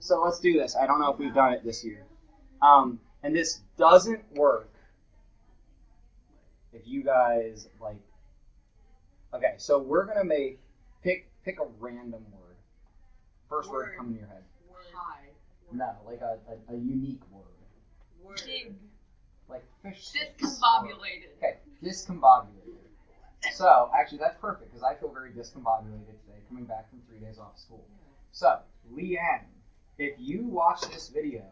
So let's do this. I don't know if we've done it this year. And this doesn't work if you guys like. Okay, so we're gonna pick a random word. First word come in your head. High. No, like a unique word. Big. Like fish. Discombobulated. Okay, discombobulated. So actually, that's perfect because I feel very discombobulated today, coming back from 3 days off school. So Leanne, if you watch this video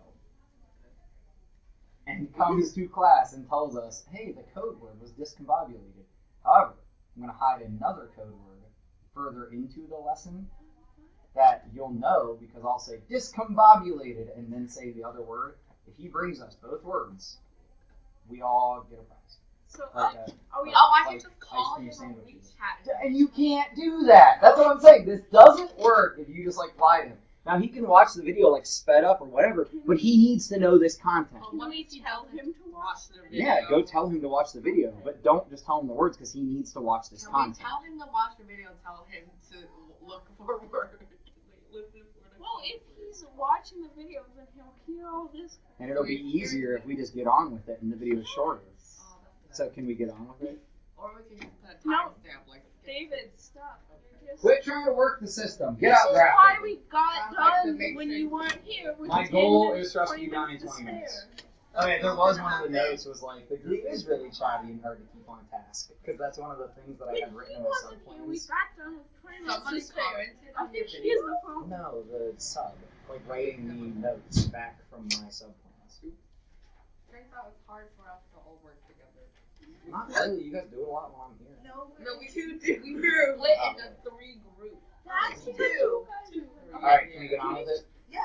and comes to class and tells us, hey, the code word was discombobulated. However, I'm going to hide another code word further into the lesson that you'll know because I'll say discombobulated and then say the other word. If he brings us both words, we all get a prize. So, like I can just call him on WeChat. And you can't do that. That's what I'm saying. This doesn't work if you just like lie to him. Now he can watch the video like sped up or whatever, but he needs to know this content. Let me tell him to watch the video. Yeah, go tell him to watch the video, but don't just tell him the words because he needs to watch this content. Tell him to watch the video and tell him to look for words. Well, if he's watching the video, then he'll hear all this. And it'll be easier if we just get on with it and the video is shorter. So can we get on with it? Or we can just put a timestamp like David, stop. Quit trying to work the system. Get this out is graphic. why we got done when you weren't here. My goal is for us to be done in 20 minutes. Okay, there was one of the notes was like, the group is really chatty and hard to keep on task. Because that's one of the things that I had written in my sub Here, we plans. got done with 20 minutes. Somebody commented I on your think video. he's the problem. No, the sub. Like writing the notes back from my sub plans. Turns out it's hard for us to all work together. Not really, you guys do it a lot while I'm here. No, we do. We're split into 3 groups. That's 2. Alright, can we get on with it? Yeah.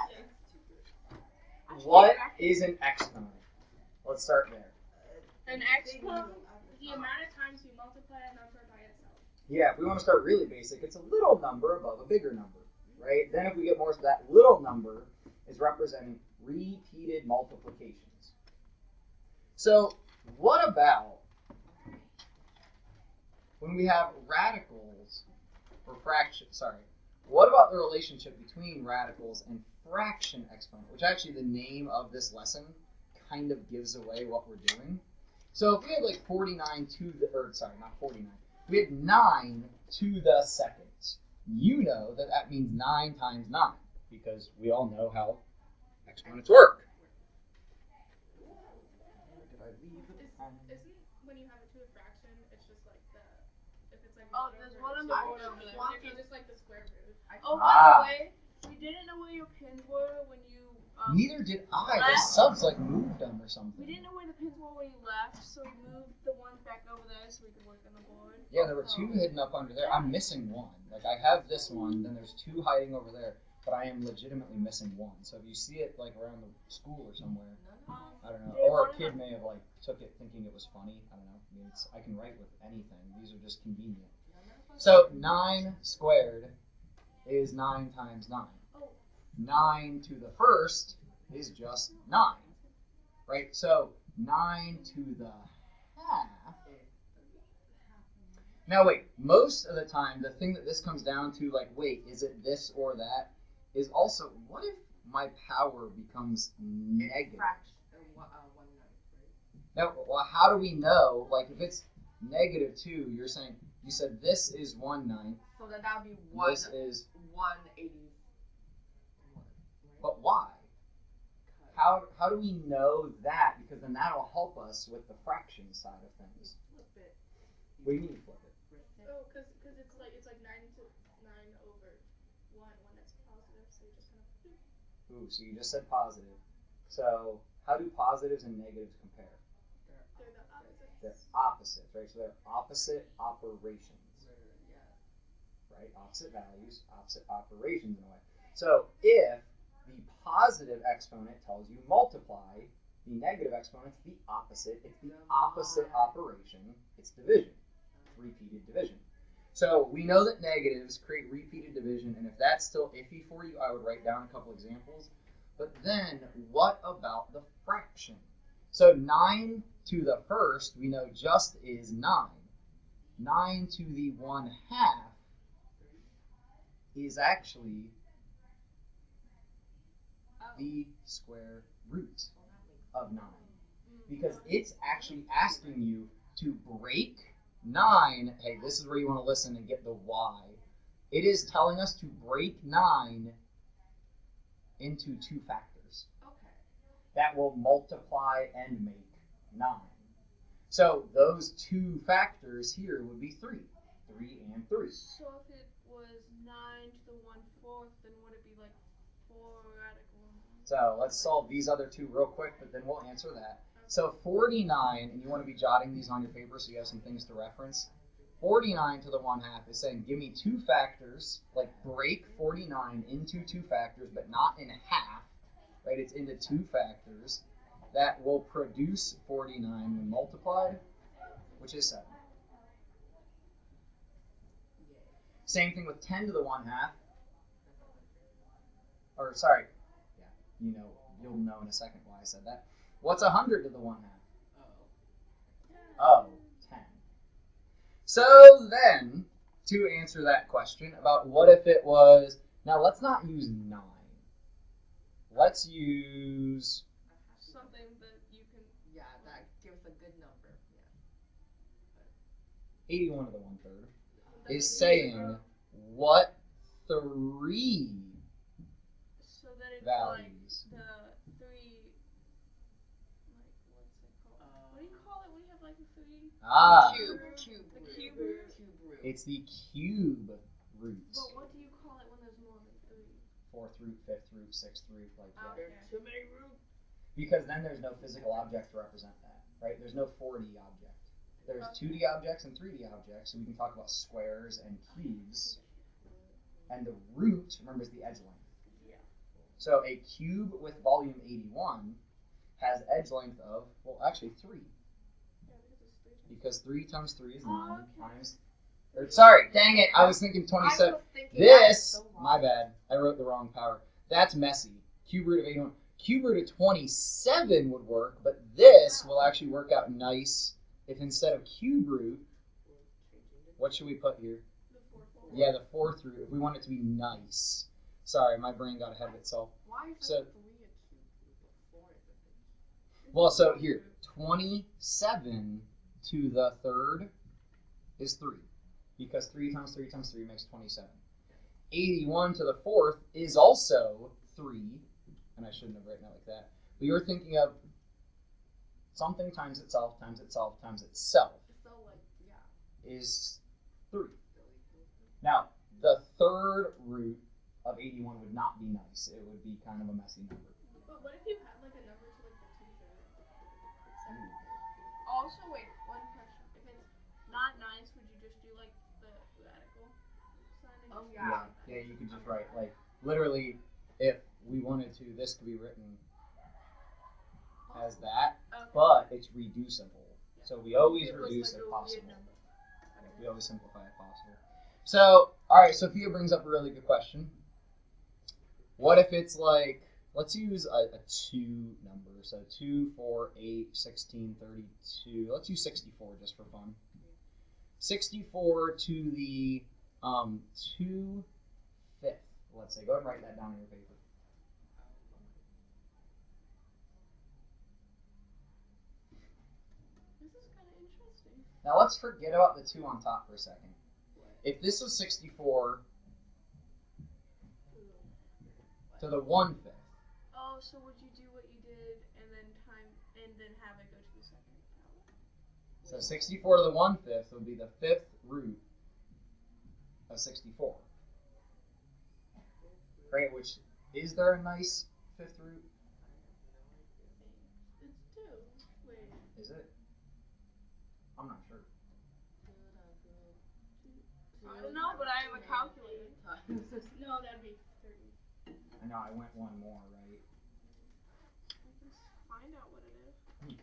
What is an exponent? Let's start there. An exponent, the amount of times you multiply a number by itself. Yeah, if we want to start really basic, it's a little number above a bigger number, right? Then if we get more to that little number is representing repeated multiplications. So what about when we have radicals or fractions, what about the relationship between radicals and fraction exponent, which actually the name of this lesson kind of gives away what we're doing. So if we had like 49 to the, not 49, we had 9 to the second. You know that that means 9 times 9, because we all know how exponents work. Did I leave the pen? Isn't when you have it to a fraction, it's just like the, if it's like There's one on the board over there. it's just like the square root. Oh, By the way, we didn't know where your pins were when you Neither did I. The subs like moved them or something. we didn't know where the pins were when you left, so we moved the ones back over there so we could work on the board. Yeah, there were 2 hidden up under there. I'm missing 1. Like I have this one, then there's 2 hiding over there, but I am legitimately missing 1. So if you see it like around the school or somewhere, I don't know. Or a kid may have like took it thinking it was funny. I don't know. I mean, I can write with anything. These are just convenient. So 9 squared is 9 times 9. 9 to the first is just 9, right? So 9 to the half. Now wait, most of the time, the thing that this comes down to, like, wait, is it this or that, is also, what if my power becomes negative? Now, well, how do we know, like, if it's negative 2, you're saying, you said this is 1/9. So then that would be 1. This is 180. But why? How do we know that? Because then that'll help us with the fraction side of things. Flip it. What do you mean flip it? Oh, because it's like 9 to 9 over 1 when it's positive, so you just kind of. Ooh, so you just said positive. So how do positives and negatives compare? They're the opposite. They're opposites, right? So they're opposite operations, right? Opposite values, opposite operations in a way. So if the positive exponent tells you multiply, the negative exponent's the opposite. It's the opposite operation. It's division. It's repeated division. So we know that negatives create repeated division, and if that's still iffy for you, I would write down a couple examples. But then, what about the fraction? So 9 to the first, we know just is 9. 9 to the 1/2 is actually the square root of 9. Because it's actually asking you to break 9. Hey, this is where you want to listen and get the why. It is telling us to break 9 into 2 factors. Okay. That will multiply and make 9. So those 2 factors here would be 3. 3 and 3. So if it was 9 to the 1/4, then would it be like 4 radical? So let's solve these other 2 real quick, but then we'll answer that. So 49, and you want to be jotting these on your paper so you have some things to reference. 49 to the 1/2 is saying give me 2 factors, like break 49 into 2 factors, but not in half, right? It's into 2 factors that will produce 49 when multiplied, which is 7. Same thing with 10 to the 1/2. Or sorry, yeah, you'll know in a second why I said that. What's 100 to the 1/2? Oh, 10. So then, to answer that question about what if it was, now let's not use 9. Let's use Something that you can. Yeah, that gives a good number. 81 to the 1/3 is saying what 3 So that it's values. like the 3. Like what's it called? What do you call it when you have like the 3? Cube The root. cube root. Cube root. It's the cube root. But what do you call it when there's more than 3? 4th root, 5th root, 6th root, like that. Okay. Too many roots. Because then there's no physical object to represent that, right? There's no 4D object. There's 2D objects and 3D objects, so we can talk about squares and cubes. And the root, remember, is the edge length. Yeah. So a cube with volume 81 has edge length of, well, actually 3. Yeah, Because 3 times 3 is 9 okay. times... Or, sorry, dang it, I was thinking 27. I was thinking that was This, so wrong. my bad, I wrote the wrong power. That's messy. Cube root of 81. Cube root of 27 would work, but this will actually work out nice if instead of cube root, what should we put here? The 4. Yeah, the 4th root, if we want it to be nice. Sorry, my brain got ahead of itself. Why is So- it 3 a cube root but 4 is a big? Well, so here, 27 to the 3rd is 3. Because 3 times 3 times 3 makes 27. 81 to the 4th is also 3. And I shouldn't have written it like that. But you're thinking of something times itself, times itself, times itself So like, yeah. is 3. Now, the 3rd root of 81 would not be nice. It would be kind of a messy number. But what if you had like a number to like the 2/3? Also, wait, one question. If it's not nice, would you just do like the radical sign? And Oh, just yeah. Yeah, you could just write, like, literally, if we wanted to, this could be written as that, Okay. but it's reducible. So we always It was reduce like if a possible. weird number. We always simplify if possible. So, all right, Sophia brings up a really good question. What if it's like, let's use a 2 number. So 2, 4, 8, 16, 32. Let's use 64 just for fun. 64 to the 2/5. Let's say. Go ahead and write that down on your paper. This is kind of interesting. Now let's forget about the 2 on top for a second. If this was 64 to the 1/5, Oh, so would you do what you did and then have it go to the second power? so 64 to the 1/5 would be the 5th root of 64. Right, which, is there a nice 5th root? It's 2. Wait. Is it? I'm not sure. I don't know, but I have a calculator. No, that'd be 30. I know, I went one more, right? I can find out what it is.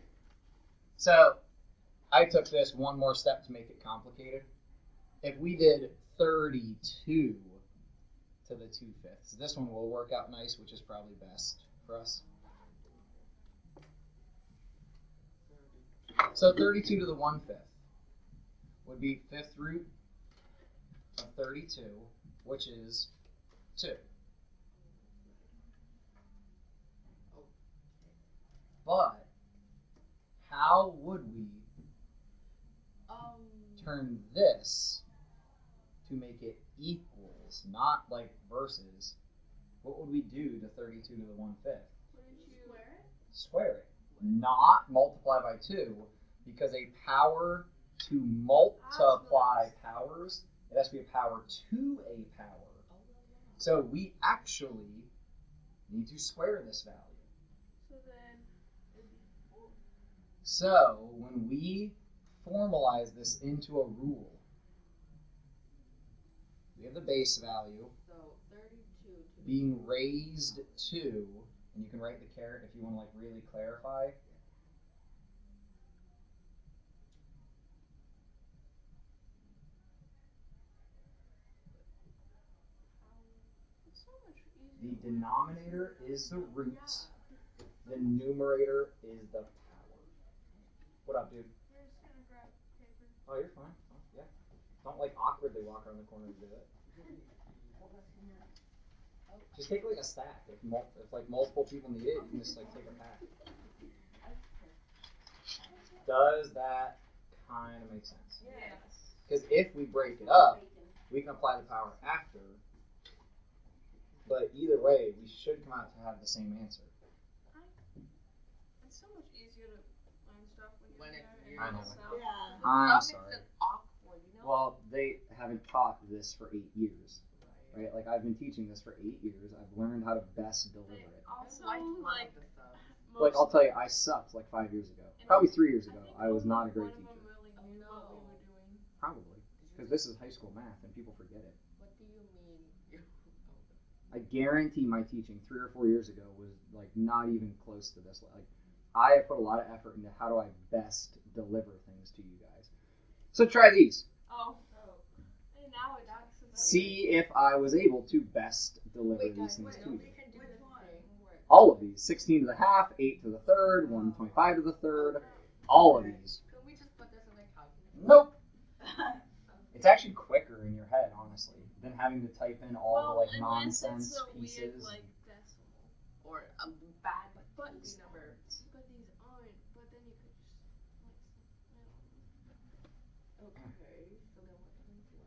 So, I took this one more step to make it complicated. If we did 32 to the 2/5, this one will work out nice, which is probably best for us. So 32 to the 1/5 would be 5th root of 32, which is 2. But how would we turn this to make it equals, not like versus? What would we do to 32 to the 1/5? Wouldn't you square it? Square it. Not multiply by 2, because a power to multiply powers, it has to be a power to a power. So we actually need to square this value. So then it'd be 4. So when we formalize this into a rule, we have the base value being raised to, and you can write the caret if you want to like really clarify. It's so much easier. The denominator is the root. The numerator is the power. What up, dude? We're just gonna grab paper. Oh, you're fine. Oh, yeah. Don't like awkwardly walk around the corner to do it. Just take like a stack. If like multiple people need it, you can just like take a pack. Does that kind of make sense? Yes. Because if we break it up, we can apply the power after. But either way, we should come out to have the same answer. It's so much easier to learn stuff when When you're it's there. I know. Yourself. Yeah. I'm Some sorry. makes it awkward, you know? Well, they haven't taught this for 8 years, right? Like I've been teaching this for 8 years. I've learned how to best deliver They it. also like like the stuff. Like I'll tell you, I sucked like 5 years ago. Probably 3 years ago. I was not a great One of teacher. them really knew what we were doing. Probably. Because this is high school math and people forget it. What do you mean? I guarantee my teaching 3 or 4 years ago was like not even close to this. Like I have put a lot of effort into how do I best deliver things to you guys. So try these. Oh. And now it actually. See if I was able to best deliver Wait, these guys, things to we you. can do this thing where All of these. 16 to the half, 8 to the third, 125 to the third. All of these. Can we just put this in a calculator? Nope. It's actually quicker in your head, honestly, than having to type in all the like nonsense it's a pieces. Weird, like, decimal. Or a bad But easy number. But these aren't. But then you could just like. Okay, so then what can we do?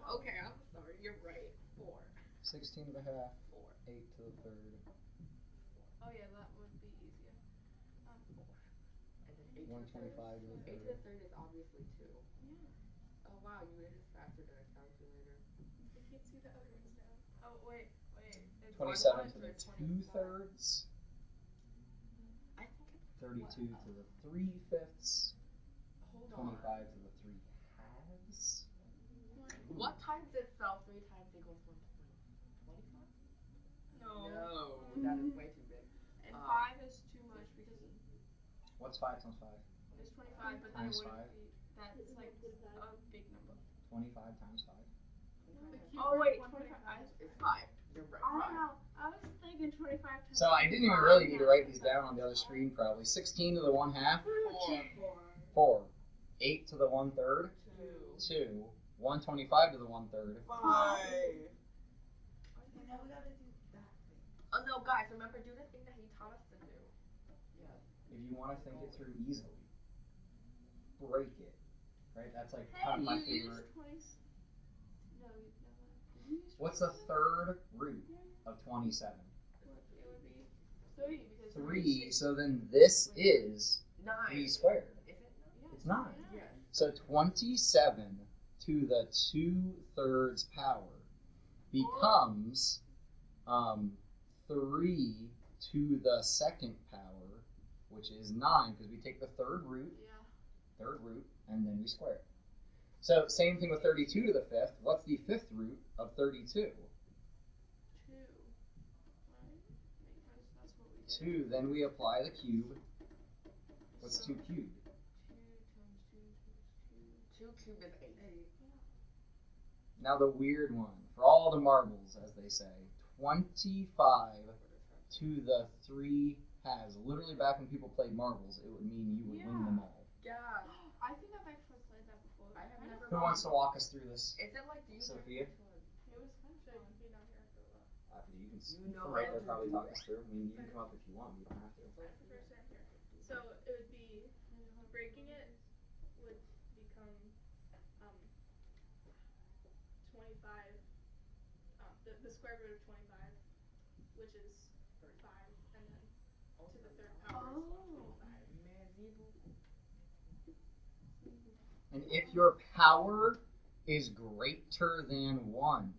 Okay, I'm sorry, you're right. 4. 16 to the half, 4. 8 to the third. Oh yeah, that would be easier. 4. And then 8 125 to the 8 to third. the third is obviously 2. Yeah. Oh wow, you did it faster than a calculator. I can't see the other ones now. Oh wait. It's 27 to the 125. 2/3. I think it's 32 to the 3/5. hold on. 25 to the 3/2. What times itself 3 times equals 120? 25? No. That is way too big. And 5 is too much because What's 5 times 5? it's 25, but then Times it wouldn't 5. be. That's like a big number. 25 times 5. Oh wait, 25. It's 5. You're right. I 5. don't know. I was thinking 25 times. So I didn't even really need to write these down on the other screen probably. 16 to the 1/2. 4. 8 to the 1/3. 2. 125 to the 1/3. 5. Now we gotta do that thing. Oh no, guys, remember, do the thing that he taught us to do. Yes. If you want to think it through easily, break it. Right? That's like Hey, kind of my you favorite. used 20. No, you used What's the third root of 27? It would be 3 because 3. So then this is 9. 3 squared. Is it? It's 9. Yes. So 27 to the 2/3 power becomes 3 to the second power, which is 9, because we take the third root, and then we square it. So same thing with 32 to the 5th. What's the 5th root of 32? 2. Right? Because that's what we did. 2. Then we apply the cube. What's 2 cubed? 2 cubed is 8. Now the weird one. For all the marbles, as they say. 25 to the 3 halves. Literally back when people played marbles, it would mean you would win them all. Yeah. I think I've actually played that before. I have never. Who wants to walk us through this? Is it like, do you Sophia? It was kind of fun. Be down here for a while. can, You know from right there, how to probably do talk it. us through. I mean, you can come up if you want. You don't have to. That's the first thing here. So it would be breaking it would become 25. The square root of 25, which is 5, and then to the third power is 25. And if your power is greater than 1,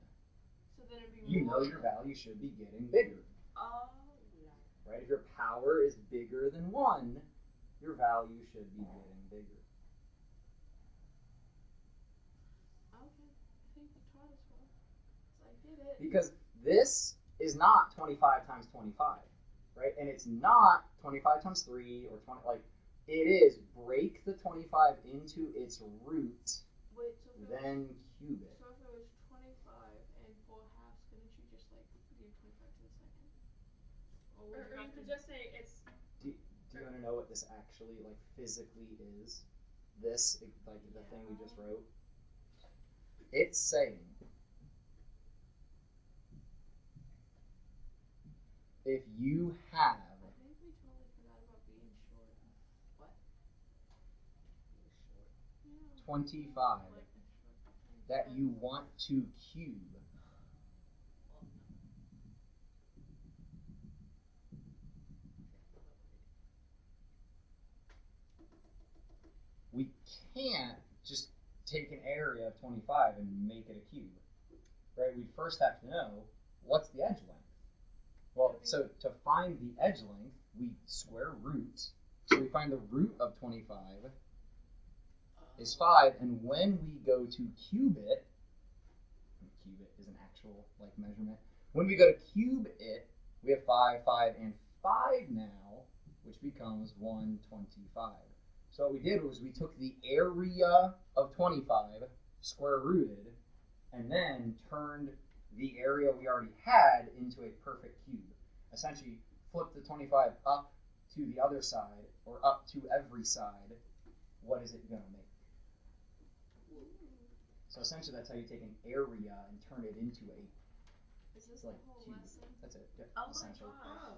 So then it'd be you know your value should be getting bigger. Oh, Right? If your power is bigger than 1, your value should be getting bigger. Okay, I think you taught us well. So I did it. Because this is not 25 times 25, right? And it's not 25 times 3 or 20, like, it is break the 25 into its root, Wait, so if then cube it. so if it was 25 and 4 halves, couldn't you just like do 25 to the second? Or you could just say it's. Do you want to know what this actually, like, physically is? This, like, the thing we just wrote? It's saying, if you have I think we totally forgot about being short. what? Yeah. 25 Like a short that you want to cube, we can't just take an area of 25 and make it a cube, right? We first have to know what's the edge length. Well, so to find the edge length, we square root. So we find the root of 25 is 5, and when we go to cube it is an actual like measurement. When we go to cube it, we have 5, 5, and 5 now, which becomes 125. So what we did was we took the area of 25, square rooted, and then turned the area we already had into a perfect cube. Essentially, flip the 25 up to the other side, or up to every side. What is it going to make? So essentially, that's how you take an area and turn it into a Is this like the whole cube. lesson? That's it. Yeah, Oh my essentially. god.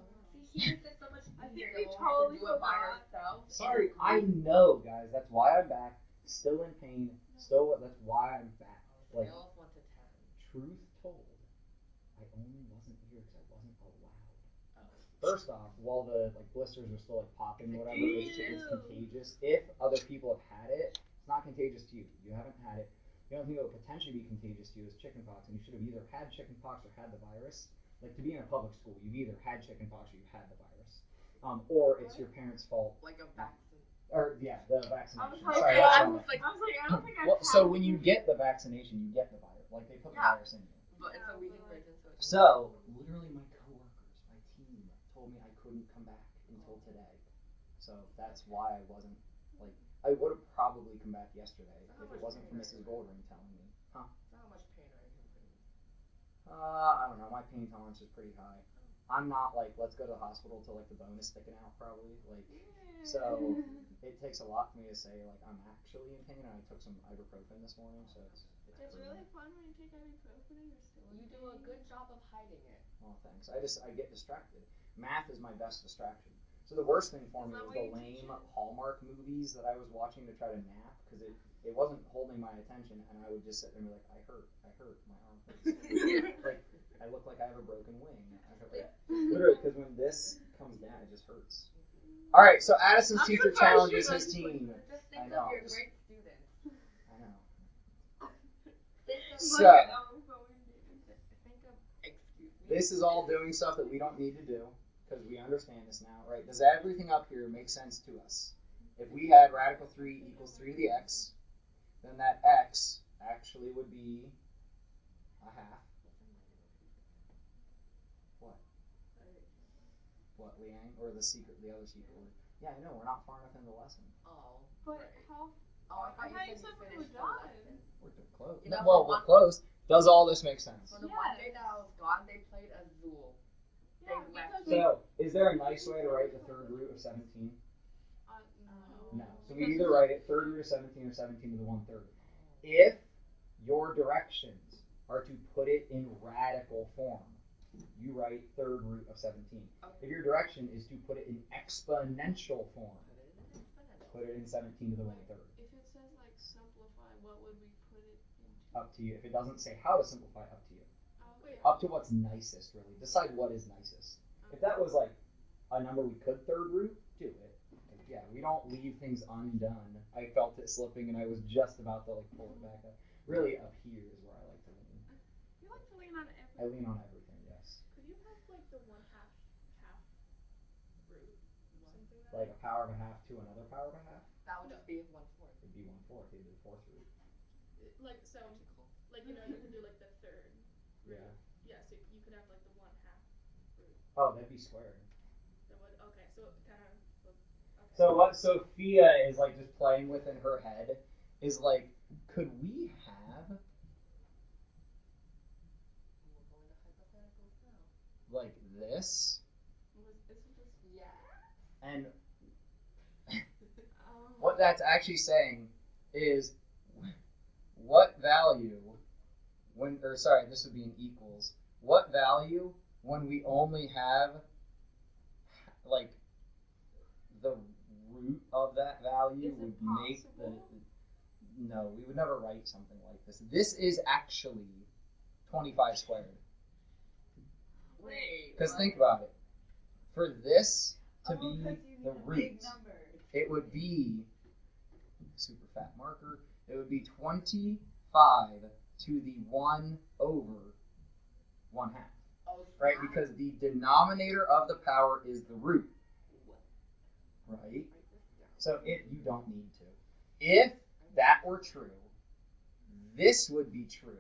See, he makes it so much easier. I think You we won't have totally to do it by forgot. yourself. Sorry, I know, guys. That's why I'm back. Still in pain. Still, that's why I'm back. Like, Scale of 1 to 10. truth told, I only wasn't here because I wasn't allowed. Oh. First off, while the like blisters are still like popping, whatever, it's contagious. If other people have had it, it's not contagious to you. You haven't had it. The only thing that would potentially be contagious to you is chickenpox, and you should have either had chickenpox or had the virus. Like, to be in a public school, you've either had chickenpox or you've had the virus, or it's your parents' fault. Like a vaccine. Or yeah, the vaccination. I was like, Sorry, I that's was wrong. like, I don't think I. Well, so when you get the vaccination, you get the virus. Like, they put the Yeah. virus in you. But it's a weak version, so it's So, literally, my coworkers, my team, told me I couldn't come back until today. So that's why I wasn't, like, I would have probably come back yesterday if it wasn't for Mrs. Goldring telling me. Huh? How much pain are you in? I don't know. My pain tolerance is pretty high. I'm not like, let's go to the hospital till like the bone is sticking out, probably. Like, so it takes a lot for me to say like I'm actually in pain. And I took some ibuprofen this morning, so it's It's pretty- really fun when you take ibuprofen and you're still. You do a good job of hiding it. Oh, thanks. I get distracted. Math is my best distraction. So the worst thing for me Is that was why the you teach lame it? Hallmark movies that I was watching to try to nap because it wasn't holding my attention, and I would just sit there and be like, I hurt, my arm hurts. Like, I look like I have a broken wing. Literally, because when this comes down, it just hurts. All right, so Addison's I'm teacher surprised challenges you're his not team. Just I think know, of your just- great students. I know. Think of, So- think of, excuse me. This is all doing stuff that we don't need to do because we understand this now, right? Does everything up here make sense to us? If we had radical 3 equals 3 to the x, then that x actually would be a half. What, Liang? Or the other secret word? Yeah, I know, we're not far enough into the lesson. Oh. But right. how? Oh, I I thought you thought said you you said we finished were the done. lesson. We're close. You know, Well, for we're one- close. Does all this make sense? For the Yes. one day that I was gone, they played Azul. Yeah, They left. because So, is there a nice way to write the third root of 17? No. No. So we either write it third root of 17 or 17 to the 1/3. If your directions are to put it in radical form, you write third root of 17. Okay. If your direction is to put it in exponential form, put it in 17 to the 1/3. If it says like simplify, what would we put it into? Up to you. If it doesn't say how to simplify, up to you. Wait. Up to what's nicest, really. Decide what is nicest. If that was like a number we could third root, do it. Yeah, we don't leave things undone. I felt it slipping and I was just about to like pull it back up. Really, up here is where I like to lean. You like to lean on everything. I lean on everything, yes. Could you have like the 1/2 root? Something Like a power of a half to another power of a half? That would just be 1/4. It'd be 1/4. It'd be the fourth root. Like so, like you know, you could do like the third. Yeah. Yeah, so you could have like the 1/2 root. Oh, that'd be squared. That would okay. So it kind of. Okay. So what Sophia is like just playing with in her head is like, could we have like this? Yeah. And what that's actually saying is what value when, or sorry, this would be an equals. What value when we only have like the root of that value Is it would make the, possible? no, we would never write something like this. This is actually 25 squared. Wait. Because think about it. For this to be you need the a root, big number. it would be, super fat marker, it would be 25 to the 1/1/2. Oh, Right? Because the denominator of the power is the root. Right? So if you don't need to. If that were true, this would be true.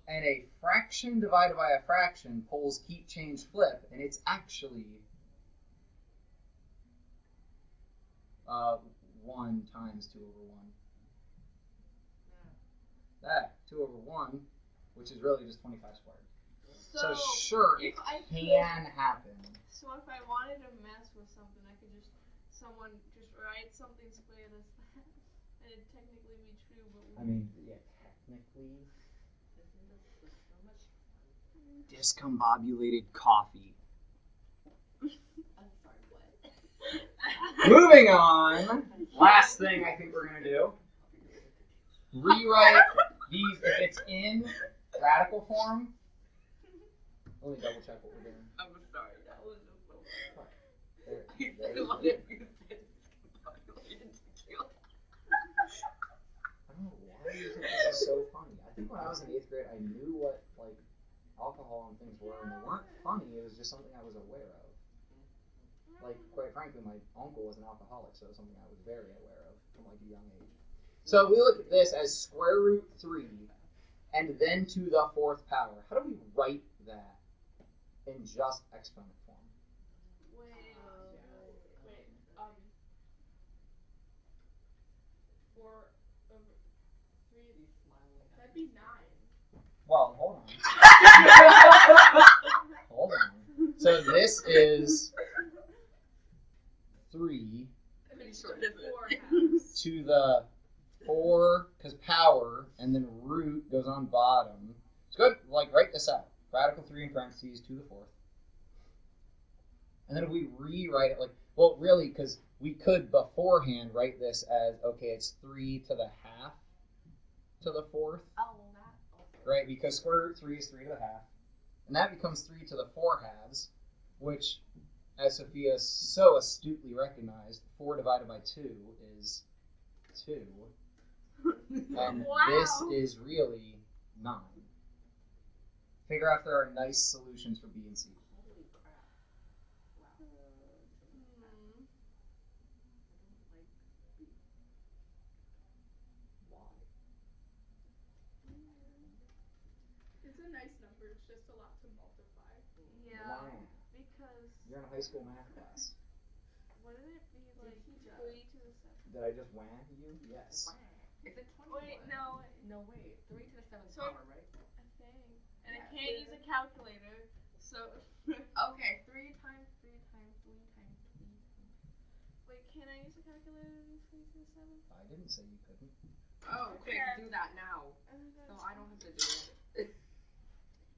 And a fraction divided by a fraction pulls keep, change, flip, and it's actually 1 times 2/1. That 2/1, which is really just 25 squared. So sure, it can happen. So if I wanted to mess with something, I could just write something squared as that, and it'd technically be true. But I mean, yeah, technically. Discombobulated coffee. I'm sorry, what? Moving on. Last thing I think we're gonna do. Rewrite these if it's in radical form. Let me double check what we're doing. I'm sorry, that was just so There, I there didn't you want go. to use this populated tequila. I don't know why you think this is so funny. I think when I was in 8th grade, I knew what like alcohol and things were, and they weren't funny. It was just something I was aware of. Like, quite frankly, my uncle was an alcoholic, so it was something I was very aware of from like a young age. So we look at this as square root 3, and then to the 4th power. How do we write that in just exponent form? wait, 4/3. That'd be 9. Well, hold on. Hold on. So this is 3 Pretty sure it isn't. 4 halves. to the 4, because power, and then root goes on bottom. It's good. Like, write this out. Radical 3 in parentheses to the 4th. And then if we rewrite it, like, well, really, because we could beforehand write this as, okay, it's 3 to the half to the 4th, Oh, that also. right? Because square root 3 is 3 to the half. And that becomes 3 to the 4 halves, which, as Sophia so astutely recognized, 4 divided by 2 is 2. And Wow. this is really 9. Figure out if there are nice solutions for B and C. Holy crap. Wow. Why? It's a nice number. It's just a lot to multiply. Why? Because You're in a high school math class. wouldn't it be like he just- 3 to the 7? Did I just wham you? Yes. Is it 20? Wait, no, No, wait. 3 to the 7th So- power, right? a thing. And Yeah. I can't use a calculator, so. Okay, 3 times 3 times 3 times 3 times. Wait, can I use a calculator to do 3 to the 7? I didn't say you couldn't. Oh, quick, Okay. do that now. So I don't have to do it.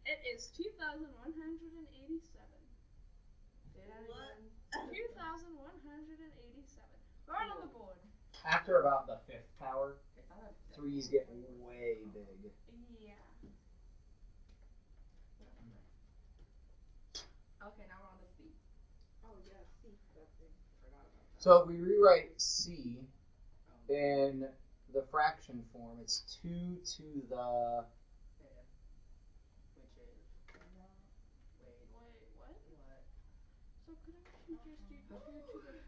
It is 2,187. What? 2,187. Right on the board. After about the fifth power, It's not a threes get way big. Yeah. Okay, now we're on the C. Oh yeah, C. That thing. Forgot about that. So if we rewrite C in the fraction form, it's 2 to the... Fifth, which is wait, Wait, what? what? So couldn't you just do 2 to the,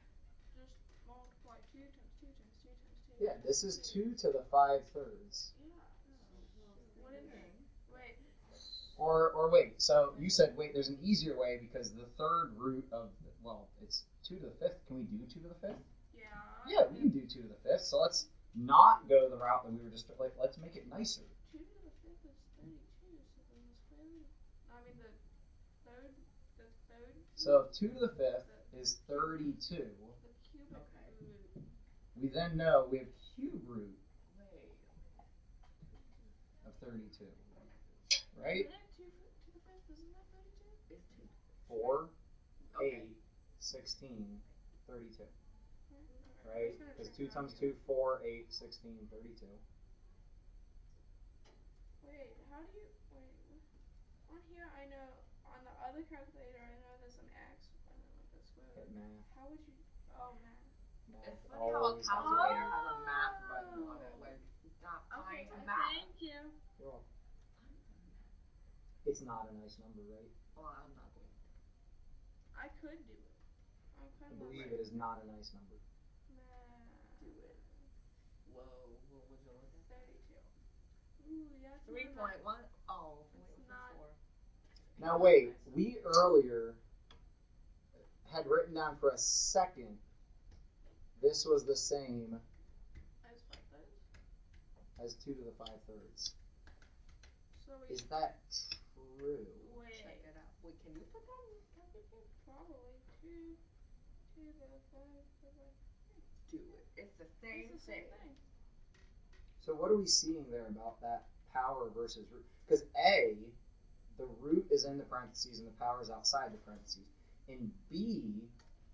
just multiply 2 times 2 times 2 times 2? Yeah, this is 2 to the 5/3. Yeah. What is it? Wait. Or wait, so you said, wait, there's an easier way because the third root of, well, it's 2 to the 5th. Can we do 2 to the 5th? Yeah. Yeah, we can do 2 to the 5th. So let's not go the route that we were just, like, let's make it nicer. 2 to the 5th is 32, so then the square root. I mean the third. So 2 to the 5th is 32. The cubic Okay. root. We then know we have cube root Wait. of 32. Right? Isn't it 2 to the 5th? Isn't that 32? It's 2. 4, Okay. 8, 16, 32. Alright, Right? I'm just gonna Because check 2 it out times here. 2, 4, 8, 16, 32. Wait, how do you on here I know on the other calculator I know there's an X and then like a square Hit root. math. How would you math. It's funny how a Always calculator has has a math button on it, like not Okay, trying to math. thank you. You're welcome. It's not a nice number, right? Well, I'm not going to. I could do it. I'm I kind of believe it is not a nice number. Do it. Whoa, what would you look at? 32. Ooh, yeah. It's 3.1. Oh, It's wait, not- 4. Now wait, we earlier had written down for a second this was the same As 5/3. as 2 to the 5/3. So we Is that true? wait. Check it out. Wait, can you put that in the calculator? Probably 2 to the 5. Do it. It's the same It's the same thing. thing. So what are we seeing there about that power versus root? Because A, the root is in the parentheses and the power is outside the parentheses. And B,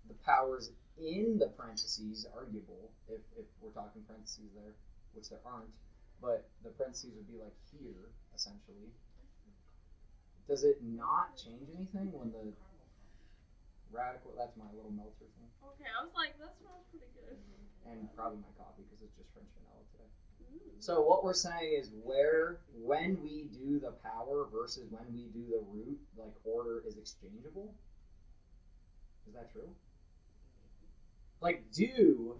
the power's in the parentheses, arguable, if we're talking parentheses there, which there aren't. But the parentheses would be like here, essentially. Does it not change anything when the radical, that's my little melter thing. Okay, I was like, that smells pretty good. And probably my coffee because it's just French vanilla today. Ooh. So what we're saying is when we do the power versus when we do the root, like order is exchangeable. Is that true? Like do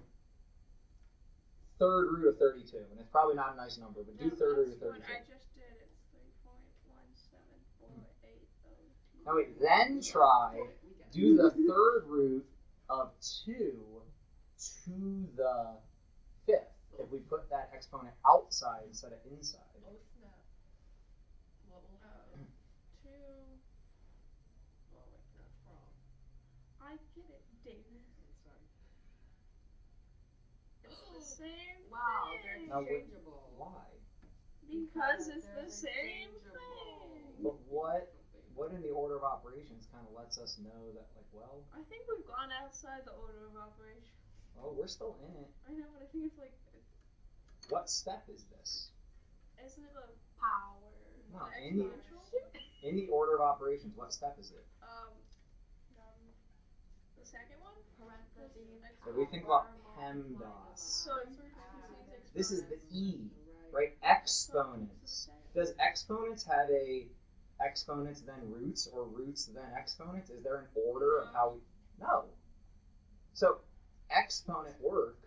third root of 32, and it's probably not a nice number, but do No, third root of that's 32. what I just did. It's 3.17480. Now wait, then try do the third root of 2 to the 5th. If we put that exponent outside instead of inside. Oh, snap. What will happen? 2. Oh wait, that's wrong. I get it, David. Sorry. It's the same Wow, they're thing. Now, exchangeable. Why? Because it's they're the same interchangeable. thing. But what in the order of operations kind of lets us know that, like, well, I think we've gone outside the order of operation. oh, we're still in it. I know, but I think it's like, What step is this? isn't it a power? No, The in the- exponential? In the order of operations, what step is it? The second one? Parentheses. So we think about PEMDAS. So it's parentheses, This is the exponents. E, right? Exponents. Does exponents have a exponents then roots or roots then exponents? Is there an order of how we... No. So exponent work,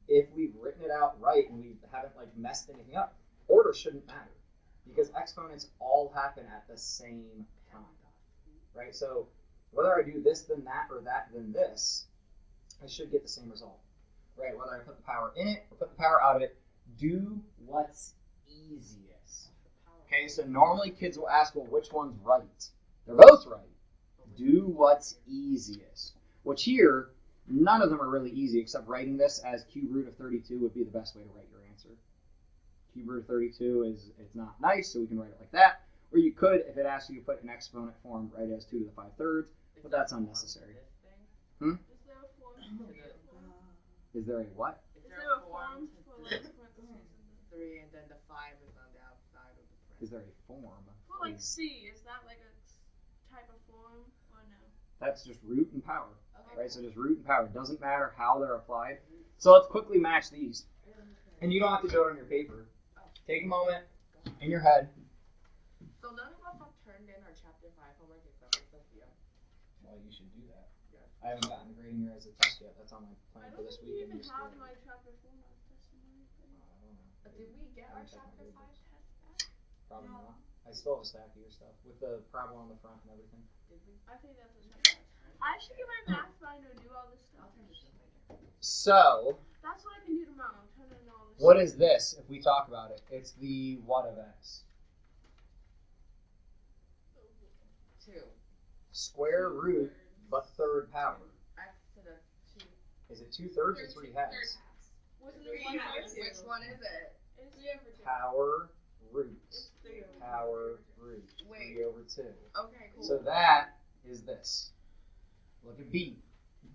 if we've written it out right and we haven't like messed anything up, order shouldn't matter because exponents all happen at the same time, right? So whether I do this then that or that then this, I should get the same result, right? Whether I put the power in it or put the power out of it, do what's easiest. Okay, so normally kids will ask, well, which one's right? They're both right. Do what's easiest. Which here, none of them are really easy except writing this as cube root of 32 would be the best way to write your answer. Cube root of 32 it's not nice, so we can write it like that. Or you could, if it asks you to put an exponent form, write it as 2 to the 5/3, but that's unnecessary. Is there a form? Is there a what? Is there a form for like parentheses and the 3 and then the 5 is on the outside of the Is parentheses? there a form? for like C? Is that like a type of form or no? That's just root and power, Okay. right? So just root and power. It doesn't matter how they're applied. So let's quickly match these. And you don't have to do it on your paper. Take a moment in your head. So none of us have turned in our chapter 5 homework except for Sophia. Well, you should do that. I haven't gotten the grading year as a test yet. That's on my plan I for don't this think you week. even have my chapter 4 math test in my thing. I don't know. Did we get our Haven't checked chapter my 5 grades. test back? Probably not. I still have a stack of your stuff with the problem on the front and everything. Did we? I think that's a chapter. I should get my math binder and do all this stuff. I'll turn this in later. So, That's what I can do tomorrow. I'm turning in all this what stuff. is this if we talk about it? It's the what of x? 2. Square root, but third power. X to the 2. Is it 2/3 or 3 halves? Wasn't Three it one halves. third? Which one is it? It's 3/2. Power root. It's 3/2. Power root. Wait. 3/2. Okay, cool. So that is this. Look at B.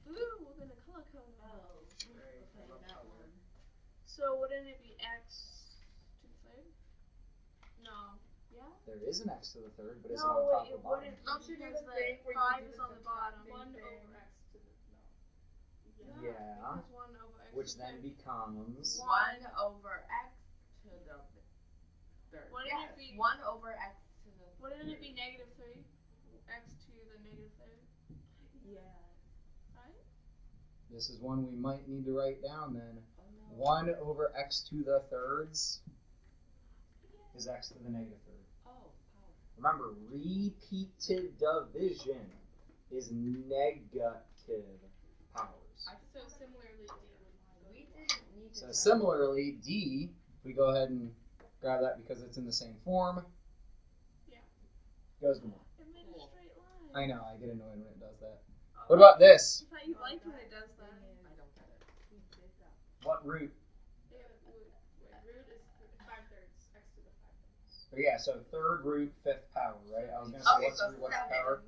Ooh, we're gonna color code. That one. So wouldn't it be x to the third? No. Yeah? There is an x to the third, but is it No, on top wait, or it bottom? wouldn't. Don't you do Because the thing where you 5 do is the on the bottom. subtracting 1 thing? over x to the no. Yeah. Because 1 over x. Which to the then third. becomes 1 over x to the third. Wouldn't Yes, it be- 1 over x to the Wouldn't it be -3? X to the -3rd, Yeah. right? this is one we might need to write down then. Oh no. 1 over x to the thirds is x to the -3rd. Oh, power. Remember, repeated division is negative powers. So similarly, D would We didn't need to So try- similarly, D, we go ahead and grab that because it's in the same form. Yeah. Goes to 1. It made a Cool. straight line. I know, I get annoyed when it does that. Oh, What about this? I thought you liked when it does that. I don't get it. We did that. What root? Root is 5/3. X to the 5/3. Oh, yeah, so third root, fifth power, right? I was going to say, Okay, what's so root, what's 7. power?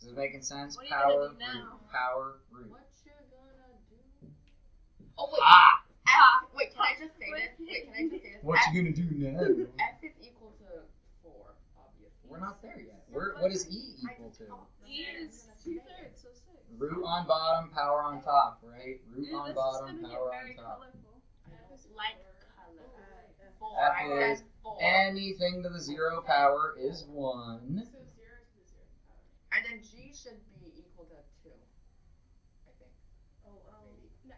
Is it making sense? What are you Power, gonna do now? root, power, root. What you gonna do? Oh wait. Ah! F. Wait, can I just say this? Wait, can I just say this? What F, you gonna do now? F is equal to 4, obviously. We're not there yet. What is E equal to? E is 2/3, so 6. Root on bottom, power on top, right? Root Ooh, on this bottom, is gonna power get on very top. colorful. Like color. 4. F I is said 4. anything to the 0 power is 1. So 0 to the 0 power. And then G should be equal to 2. I think. Oh, Maybe. No,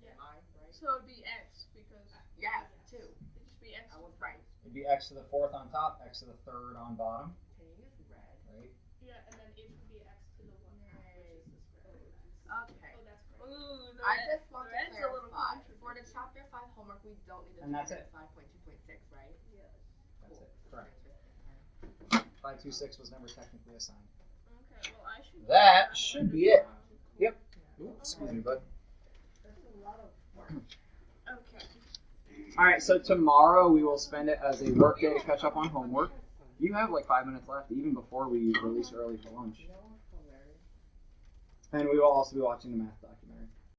yeah. Am I right? So it'd be X because Yes, 2. it'd just be X. I was right. It'd be x to the 4th on top, x to the 3rd on bottom, Can you use red? right? Yeah, and then H would be X to the 1 half, which is the square. Okay. Oh, that's correct. Ooh, the I red- just want the to red's a little clarify. For the controversial. chapter 5 homework, we don't need to And that's turn it. in 5.2.6, right? yes. That's Cool. it. Correct. Interesting. 526 was never technically assigned. Okay, well I should. That should be it. Yep. Ooh, excuse me, bud. That's a lot of work. Okay. Alright, so tomorrow we will spend it as a work day to catch up on homework. You have like 5 minutes left, even before we release early for lunch. You know what's hilarious? And we will also be watching the math documentary.